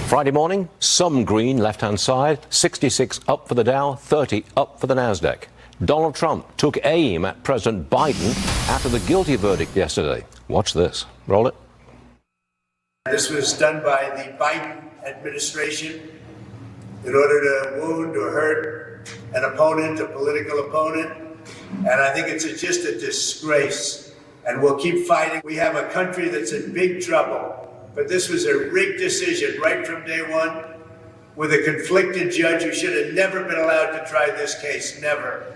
Friday morning, some green left-hand side, 66 up for the Dow, 30 up for the Nasdaq. Donald Trump took aim at President Biden after the guilty verdict yesterday. Watch this. Roll it. This was done by the Biden administration in order to wound or hurt an opponent, a political opponent. And I think it's just a disgrace. And we'll keep fighting. We have a country that's in big trouble. But this was a rigged decision right from day one with a conflicted judge who should have never been allowed to try this case, never.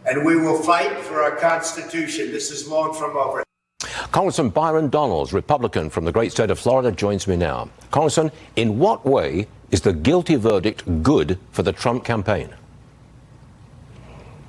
And we will fight for our Constitution. This is long from over. Congressman Byron Donalds, Republican from the great state of Florida, joins me now. Congressman, in what way is the guilty verdict good for the Trump campaign?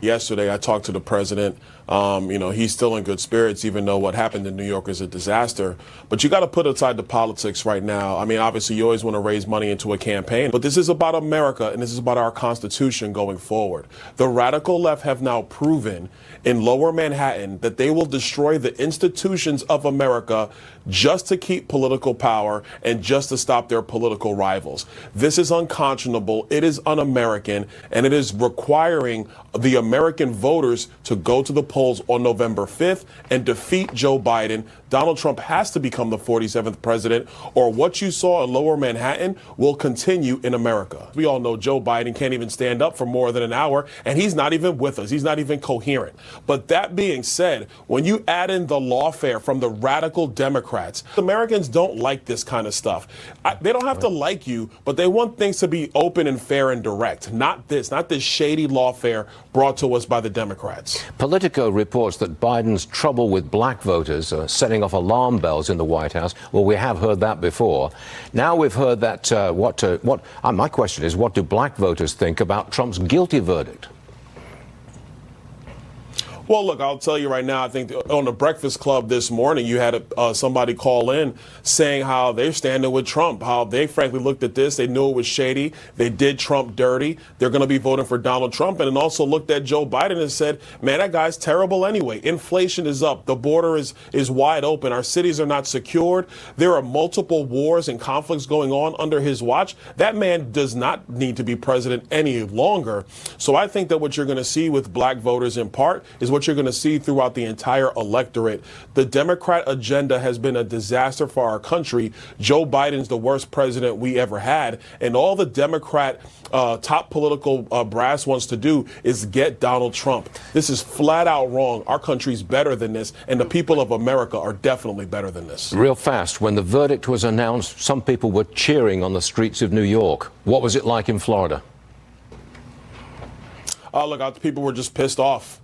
Yesterday, I talked to the president. He's still in good spirits, even though what happened in New York is a disaster. But you got to put aside the politics right now. I mean, obviously, you always want to raise money into a campaign. But this is about America, and this is about our Constitution going forward. The radical left have now proven in Lower Manhattan that they will destroy the institutions of America just to keep political power and just to stop their political rivals. This is unconscionable. It is un-American, and it is requiring the American voters to go to the polls on November 5th and defeat Joe Biden. Donald Trump has to become the 47th president, or what you saw in Lower Manhattan will continue in America. We all know Joe Biden can't even stand up for more than an hour, and he's not even with us. He's not even coherent. But that being said, when you add in the lawfare from the radical Democrats, Americans don't like this kind of stuff. They don't have to like you, but they want things to be open and fair and direct. Not this shady lawfare brought to us by the Democrats. Politico reports that Biden's trouble with black voters are setting off alarm bells in the White House. Well, we have heard that before. Now we've heard that. My question is, what do black voters think about Trump's guilty verdict? Well, look, I'll tell you right now, I think on the Breakfast Club this morning, you had somebody call in saying how they're standing with Trump, how they frankly looked at this. They knew it was shady. They did Trump dirty. They're going to be voting for Donald Trump. And then also looked at Joe Biden and said, man, that guy's terrible anyway. Inflation is up. The border is wide open. Our cities are not secured. There are multiple wars and conflicts going on under his watch. That man does not need to be president any longer. So I think that what you're going to see with black voters in part is what you're going to see throughout the entire electorate. The Democrat agenda has been a disaster for our country. Joe Biden's the worst president we ever had. And all the Democrat top political brass wants to do is get Donald Trump. This is flat out wrong. Our country's better than this. And the people of America are definitely better than this. Real fast, when the verdict was announced, some people were cheering on the streets of New York. What was it like in Florida? Look, people were just pissed off,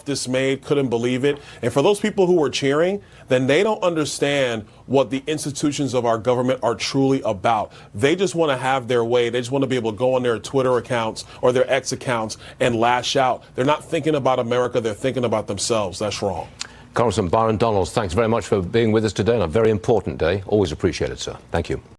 dismayed, couldn't believe it. And for those people who were cheering, then they don't understand what the institutions of our government are truly about. They just want to have their way. They just want to be able to go on their Twitter accounts or their X accounts and lash out. They're not thinking about America. They're thinking about themselves. That's wrong. Congressman Byron Donalds, thanks very much for being with us today on a very important day. Always appreciate it, sir. Thank you.